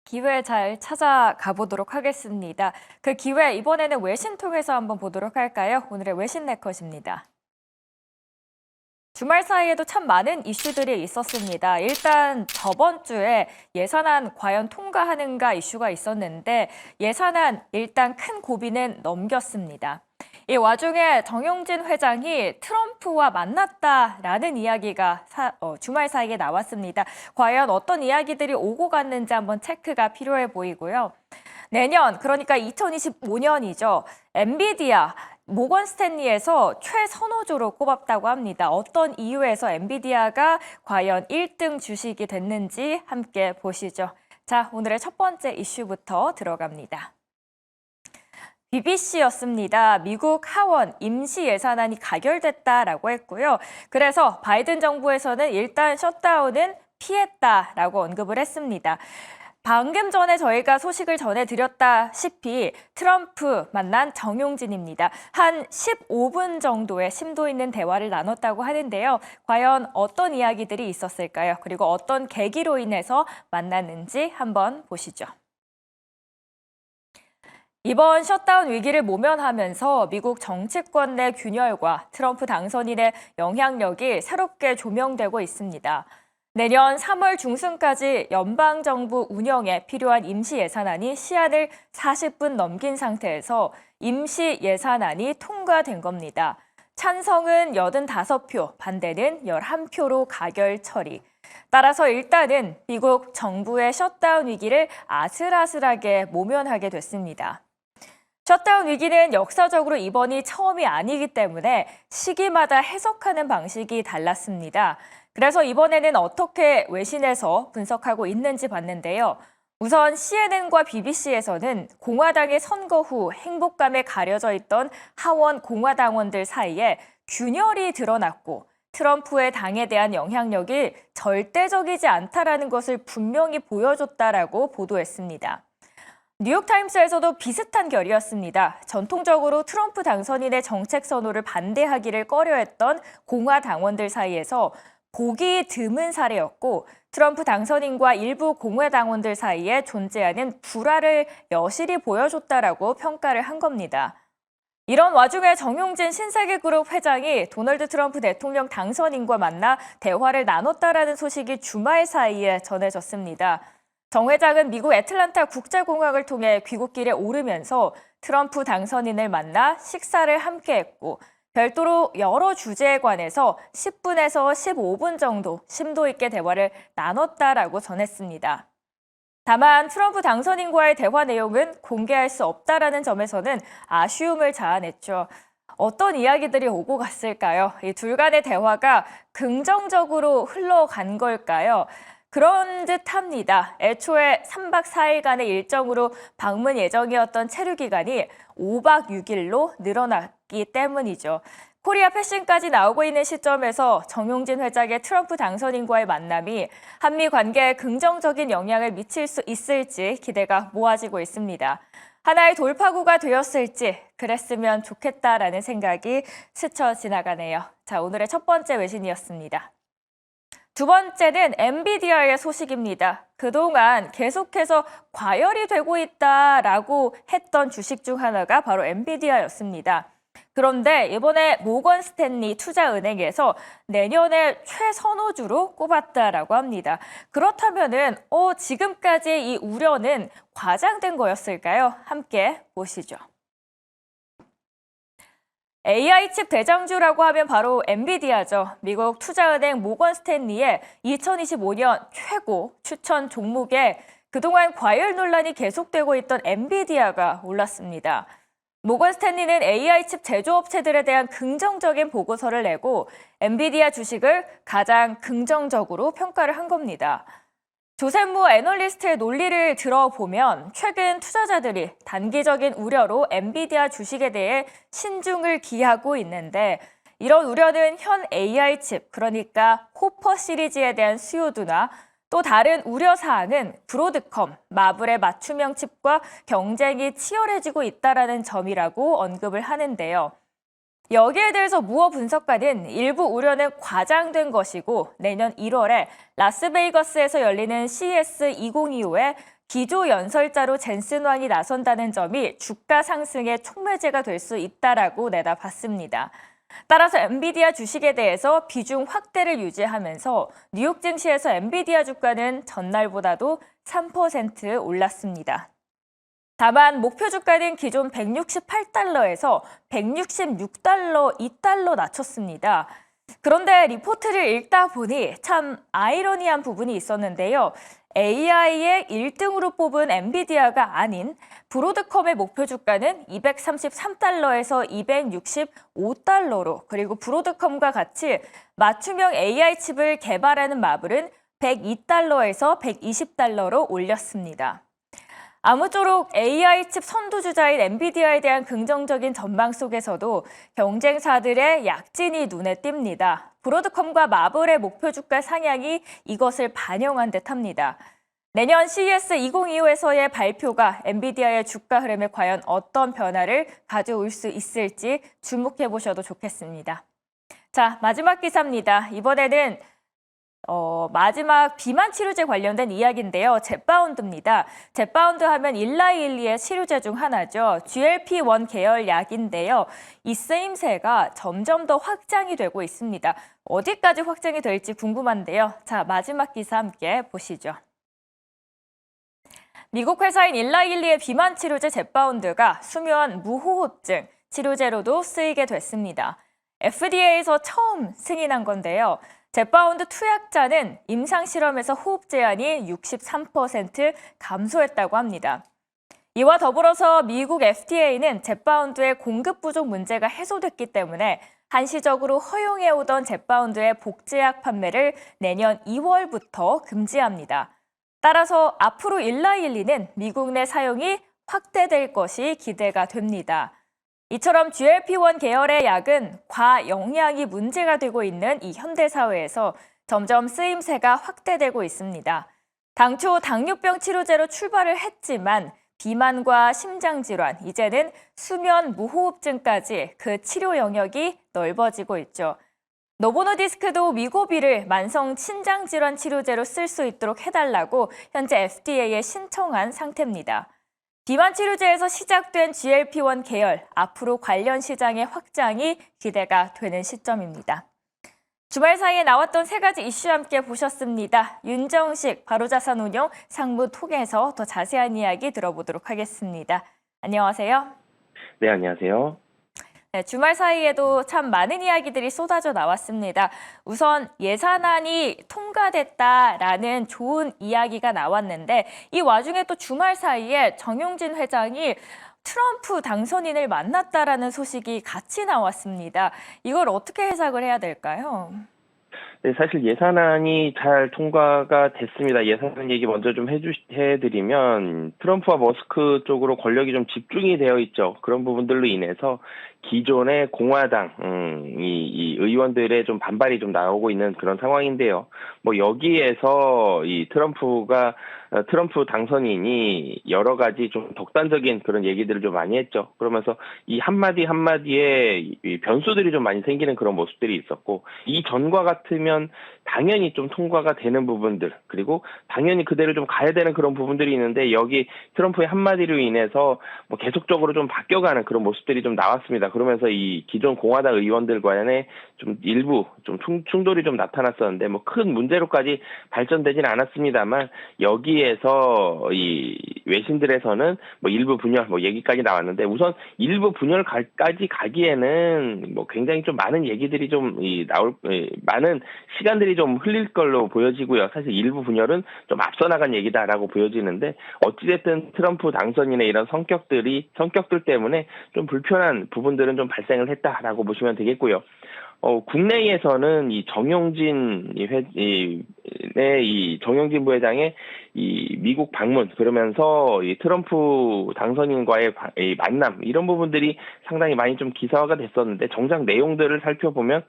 기회 잘 찾아가 보도록 하겠습니다. 그 기회 이번에는 외신 통해서 한번 보도록 할까요? 오늘의 외신 네컷입니다. 주말 사이에도 참 많은 이슈들이 있었습니다. 일단 저번 주에 예산안 과연 통과하는가 이슈가 있었는데 예산안 일단 큰 고비는 넘겼습니다. 이 와중에 정용진 회장이 트럼프와 만났다라는 이야기가 주말 사이에 나왔습니다. 과연 어떤 이야기들이 오고 갔는지 한번 체크가 필요해 보이고요. 내년, 그러니까 2025년이죠. 엔비디아, 모건 스탠리에서 최선호주로 꼽았다고 합니다. 어떤 이유에서 엔비디아가 과연 1등 주식이 됐는지 함께 보시죠. 자, 오늘의 첫 번째 이슈부터 들어갑니다. BBC였습니다. 미국 하원 임시 예산안이 가결됐다라고 했고요. 그래서 바이든 정부에서는 일단 셧다운은 피했다라고 언급을 했습니다. 방금 전에 저희가 소식을 전해드렸다시피 트럼프 만난 정용진입니다. 한 15분 정도의 심도 있는 대화를 나눴다고 하는데요. 과연 어떤 이야기들이 있었을까요? 그리고 어떤 계기로 인해서 만났는지 한번 보시죠. 이번 셧다운 위기를 모면하면서 미국 정치권 내 균열과 트럼프 당선인의 영향력이 새롭게 조명되고 있습니다. 내년 3월 중순까지 연방정부 운영에 필요한 임시 예산안이 시한을 40분 넘긴 상태에서 임시 예산안이 통과된 겁니다. 찬성은 85표, 반대는 11표로 가결 처리. 따라서 일단은 미국 정부의 셧다운 위기를 아슬아슬하게 모면하게 됐습니다. 셧다운 위기는 역사적으로 이번이 처음이 아니기 때문에 시기마다 해석하는 방식이 달랐습니다. 그래서 이번에는 어떻게 외신에서 분석하고 있는지 봤는데요. 우선 CNN과 BBC에서는 공화당의 선거 후 행복감에 가려져 있던 하원 공화당원들 사이에 균열이 드러났고 트럼프의 당에 대한 영향력이 절대적이지 않다라는 것을 분명히 보여줬다라고 보도했습니다. 뉴욕타임스에서도 비슷한 결이었습니다. 전통적으로 트럼프 당선인의 정책 선호를 반대하기를 꺼려했던 공화당원들 사이에서 보기 드문 사례였고 트럼프 당선인과 일부 공화당원들 사이에 존재하는 불화를 여실히 보여줬다라고 평가를 한 겁니다. 이런 와중에 정용진 신세계그룹 회장이 도널드 트럼프 대통령 당선인과 만나 대화를 나눴다라는 소식이 주말 사이에 전해졌습니다. 정 회장은 미국 애틀란타 국제공항을 통해 귀국길에 오르면서 트럼프 당선인을 만나 식사를 함께 했고 별도로 여러 주제에 관해서 10분에서 15분 정도 심도 있게 대화를 나눴다라고 전했습니다. 다만 트럼프 당선인과의 대화 내용은 공개할 수 없다라는 점에서는 아쉬움을 자아냈죠. 어떤 이야기들이 오고 갔을까요? 이 둘 간의 대화가 긍정적으로 흘러간 걸까요? 그런 듯합니다. 애초에 3박 4일간의 일정으로 방문 예정이었던 체류 기간이 5박 6일로 늘어났기 때문이죠. 코리아 패션까지 나오고 있는 시점에서 정용진 회장의 트럼프 당선인과의 만남이 한미 관계에 긍정적인 영향을 미칠 수 있을지 기대가 모아지고 있습니다. 하나의 돌파구가 되었을지 그랬으면 좋겠다라는 생각이 스쳐 지나가네요. 자, 오늘의 첫 번째 외신이었습니다. 두 번째는 엔비디아의 소식입니다. 그동안 계속해서 과열이 되고 있다라고 했던 주식 중 하나가 바로 엔비디아였습니다. 그런데 이번에 모건 스탠리 투자은행에서 내년에 최선호주로 꼽았다라고 합니다. 그렇다면은 지금까지 이 우려는 과장된 거였을까요? 함께 보시죠. AI 칩 대장주라고 하면 바로 엔비디아죠. 미국 투자은행 모건 스탠리의 2025년 최고 추천 종목에 그동안 과열 논란이 계속되고 있던 엔비디아가 올랐습니다. 모건 스탠리는 AI 칩 제조업체들에 대한 긍정적인 보고서를 내고 엔비디아 주식을 가장 긍정적으로 평가를 한 겁니다. 조센모 애널리스트의 논리를 들어보면 최근 투자자들이 단기적인 우려로 엔비디아 주식에 대해 신중을 기하고 있는데 이런 우려는 현 AI 칩, 그러니까 호퍼 시리즈에 대한 수요도나 또 다른 우려사항은 브로드컴, 마블의 맞춤형 칩과 경쟁이 치열해지고 있다는 점이라고 언급을 하는데요. 여기에 대해서 무어 분석가는 일부 우려는 과장된 것이고 내년 1월에 라스베이거스에서 열리는 CES 2025에 기조 연설자로 젠슨 왕이 나선다는 점이 주가 상승의 촉매제가 될 수 있다라고 내다봤습니다. 따라서 엔비디아 주식에 대해서 비중 확대를 유지하면서 뉴욕 증시에서 엔비디아 주가는 전날보다도 3% 올랐습니다. 다만 목표 주가는 기존 168달러에서 166달러, 2달러 낮췄습니다. 그런데 리포트를 읽다 보니 참 아이러니한 부분이 있었는데요. AI의 1등으로 뽑은 엔비디아가 아닌 브로드컴의 목표 주가는 233달러에서 265달러로, 그리고 브로드컴과 같이 맞춤형 AI 칩을 개발하는 마블은 102달러에서 120달러로 올렸습니다. 아무쪼록 AI 칩 선두주자인 엔비디아에 대한 긍정적인 전망 속에서도 경쟁사들의 약진이 눈에 띕니다. 브로드컴과 마블의 목표 주가 상향이 이것을 반영한 듯합니다. 내년 CES 2025에서의 발표가 엔비디아의 주가 흐름에 과연 어떤 변화를 가져올 수 있을지 주목해 보셔도 좋겠습니다. 자, 마지막 기사입니다. 이번에는 마지막 비만 치료제 관련된 이야기인데요. 젯바운드입니다. 젯바운드 하면 일라일리의 치료제 중 하나죠. GLP-1 계열 약인데요. 이 쓰임새가 점점 더 확장이 되고 있습니다. 어디까지 확장이 될지 궁금한데요. 자, 마지막 기사 함께 보시죠. 미국 회사인 일라일리의 비만 치료제 젯바운드가 수면 무호흡증 치료제로도 쓰이게 됐습니다. FDA에서 처음 승인한 건데요. 젯바운드 투약자는 임상실험에서 호흡 제한이 63% 감소했다고 합니다. 이와 더불어서 미국 FDA는 젯바운드의 공급 부족 문제가 해소됐기 때문에 한시적으로 허용해오던 젯바운드의 복제약 판매를 내년 2월부터 금지합니다. 따라서 앞으로 일라일리는 미국 내 사용이 확대될 것이 기대가 됩니다. 이처럼 GLP-1 계열의 약은 과영양이 문제가 되고 있는 이 현대사회에서 점점 쓰임새가 확대되고 있습니다. 당초 당뇨병 치료제로 출발을 했지만 비만과 심장질환, 이제는 수면 무호흡증까지 그 치료 영역이 넓어지고 있죠. 노보노디스크도 위고비를 만성 신장질환 치료제로 쓸 수 있도록 해달라고 현재 FDA에 신청한 상태입니다. 비만 치료제에서 시작된 GLP-1 계열, 앞으로 관련 시장의 확장이 기대가 되는 시점입니다. 주말 사이에 나왔던 세 가지 이슈 함께 보셨습니다. 윤정식 바로자산운용 상무톡에서 더 자세한 이야기 들어보도록 하겠습니다. 안녕하세요. 네, 안녕하세요. 네, 주말 사이에도 참 많은 이야기들이 쏟아져 나왔습니다. 우선 예산안이 통과됐다라는 좋은 이야기가 나왔는데 이 와중에 또 주말 사이에 정용진 회장이 트럼프 당선인을 만났다라는 소식이 같이 나왔습니다. 이걸 어떻게 해석을 해야 될까요? 네, 사실 예산안이 잘 통과가 됐습니다. 예산안 얘기 먼저 좀 해드리면 트럼프와 머스크 쪽으로 권력이 좀 집중이 되어 있죠. 그런 부분들로 인해서 기존의 공화당 이 의원들의 좀 반발이 좀 나오고 있는 그런 상황인데요. 뭐 여기에서 이 트럼프 당선인이 여러 가지 좀 독단적인 그런 얘기들을 좀 많이 했죠. 그러면서 이 한마디 한마디에 이 변수들이 좀 많이 생기는 그런 모습들이 있었고, 이 전과 같으면 당연히 좀 통과가 되는 부분들, 그리고 당연히 그대로 좀 가야 되는 그런 부분들이 있는데, 여기 트럼프의 한마디로 인해서 뭐 계속적으로 좀 바뀌어가는 그런 모습들이 좀 나왔습니다. 그러면서 이 기존 공화당 의원들 간에 좀 일부 좀 충돌이 좀 나타났었는데, 뭐 큰 문제로까지 발전되지는 않았습니다만, 여기에서 이 외신들에서는 뭐 일부 분열 뭐 얘기까지 나왔는데, 우선 일부 분열까지 가기에는 뭐 굉장히 좀 많은 얘기들이 좀 많은 시간들이 좀 흘릴 걸로 보여지고요. 사실 일부 분열은 좀 앞서 나간 얘기다라고 보여지는데, 어찌됐든 트럼프 당선인의 이런 성격들 때문에 좀 불편한 부분들은 좀 발생을 했다라고 보시면 되겠고요. 국내에서는 이 정용진 부회장의 이 미국 방문, 그러면서 이 트럼프 당선인과의 이 만남, 이런 부분들이 상당히 많이 좀 기사화가 됐었는데, 정작 내용들을 살펴보면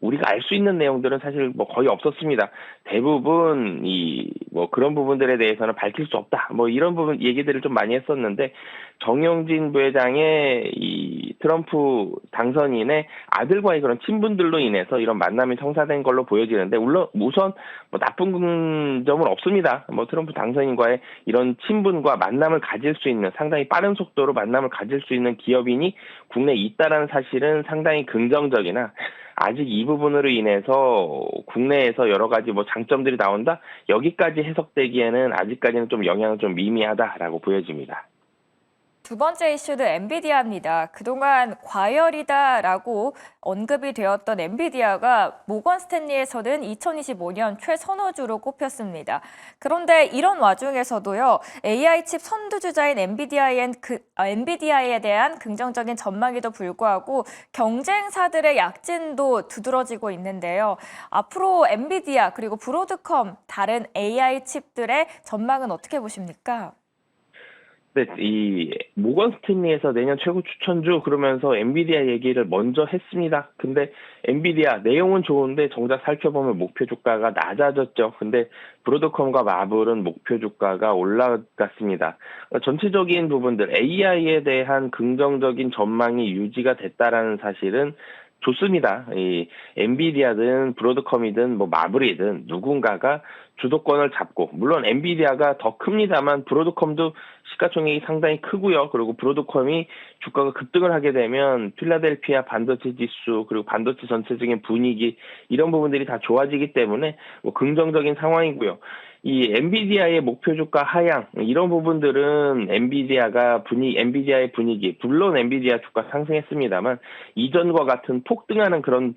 우리가 알 수 있는 내용들은 사실 뭐 거의 없었습니다. 대부분 그런 부분들에 대해서는 밝힐 수 없다. 뭐 이런 부분 얘기들을 좀 많이 했었는데, 정영진 부회장의 이 트럼프 당선인의 아들과의 그런 친분들로 인해서 이런 만남이 성사된 걸로 보여지는데, 물론 우선 뭐 나쁜 점은 없습니다. 뭐 트럼프 당선인과의 이런 친분과 만남을 가질 수 있는, 상당히 빠른 속도로 만남을 가질 수 있는 기업인이 국내에 있다라는 사실은 상당히 긍정적이나, 아직 이 부분으로 인해서 국내에서 여러 가지 뭐 장점들이 나온다? 여기까지 해석되기에는 아직까지는 좀 영향은 좀 미미하다라고 보여집니다. 두 번째 이슈도 엔비디아입니다. 그동안 과열이다라고 언급이 되었던 엔비디아가 모건 스탠리에서는 2025년 최선호주로 꼽혔습니다. 그런데 이런 와중에서도요, AI 칩 선두주자인 엔비디아에 대한 긍정적인 전망에도 불구하고 경쟁사들의 약진도 두드러지고 있는데요. 앞으로 엔비디아 그리고 브로드컴 다른 AI 칩들의 전망은 어떻게 보십니까? 네, 이 모건 스탠리에서 내년 최고 추천주 그러면서 엔비디아 얘기를 먼저 했습니다. 근데 엔비디아 내용은 좋은데 정작 살펴보면 목표 주가가 낮아졌죠. 근데 브로드컴과 마블은 목표 주가가 올라갔습니다. 전체적인 부분들 AI에 대한 긍정적인 전망이 유지가 됐다라는 사실은 좋습니다. 이 엔비디아든 브로드컴이든 뭐 마블이든 누군가가 주도권을 잡고, 물론 엔비디아가 더 큽니다만 브로드컴도 시가총액이 상당히 크고요. 그리고 브로드컴이 주가가 급등을 하게 되면 필라델피아 반도체 지수 그리고 반도체 전체적인 분위기 이런 부분들이 다 좋아지기 때문에 뭐 긍정적인 상황이고요. 이 엔비디아의 목표 주가 하향 이런 부분들은 엔비디아의 분위기, 물론 엔비디아 주가 상승했습니다만 이전과 같은 폭등하는 그런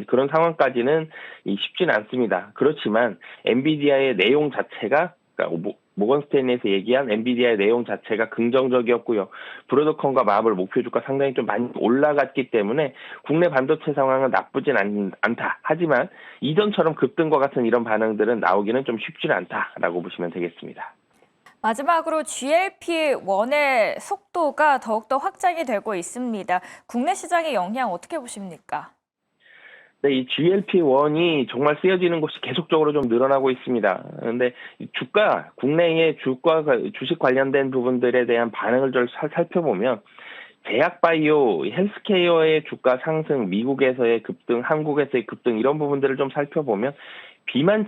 그런 상황까지는 쉽지는 않습니다. 그렇지만 엔비디아의 내용 자체가, 그러니까 모건 스탠리에서 얘기한 엔비디아의 내용 자체가 긍정적이었고요. 브로드컴과 마블 목표 주가 상당히 좀 많이 올라갔기 때문에 국내 반도체 상황은 나쁘진 않다. 하지만 이전처럼 급등과 같은 이런 반응들은 나오기는 좀 쉽지는 않다라고 보시면 되겠습니다. 마지막으로 GLP-1의 속도가 더욱더 확장이 되고 있습니다. 국내 시장의 영향 어떻게 보십니까? 네, 이 GLP-1이 정말 쓰여지는 곳이 계속적으로 좀 늘어나고 있습니다. 그런데 국내의 주식 관련된 부분들에 대한 반응을 좀 살펴보면, 제약바이오, 헬스케어의 주가 상승, 미국에서의 급등, 한국에서의 급등 이런 부분들을 좀 살펴보면 비만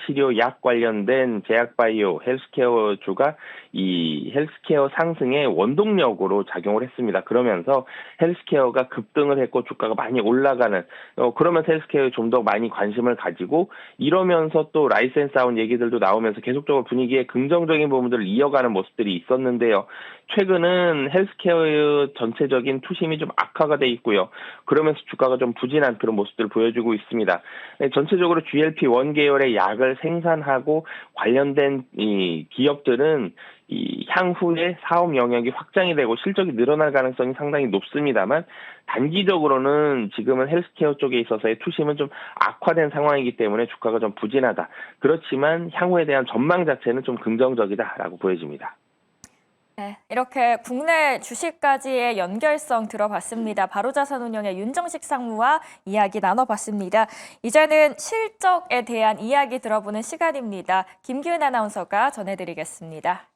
치료약 관련된 제약바이오, 헬스케어주가 이 헬스케어 상승의 원동력으로 작용을 했습니다. 그러면서 헬스케어가 급등을 했고 주가가 많이 올라가는, 그러면서 헬스케어에 좀 더 많이 관심을 가지고, 이러면서 또 라이센스 아웃 얘기들도 나오면서 계속적으로 분위기에 긍정적인 부분들을 이어가는 모습들이 있었는데요. 최근은 헬스케어 전체적인 투심이 좀 악화가 돼 있고요. 그러면서 주가가 좀 부진한 그런 모습들을 보여주고 있습니다. 전체적으로 GLP-1 계열의 약을 생산하고 관련된 이 기업들은 이 향후에 사업 영역이 확장이 되고 실적이 늘어날 가능성이 상당히 높습니다만, 단기적으로는 지금은 헬스케어 쪽에 있어서의 투심은 좀 악화된 상황이기 때문에 주가가 좀 부진하다. 그렇지만 향후에 대한 전망 자체는 좀 긍정적이다라고 보여집니다. 네, 이렇게 국내 주식까지의 연결성 들어봤습니다. 바로자산운용의 윤정식 상무와 이야기 나눠봤습니다. 이제는 실적에 대한 이야기 들어보는 시간입니다. 김기은 아나운서가 전해드리겠습니다.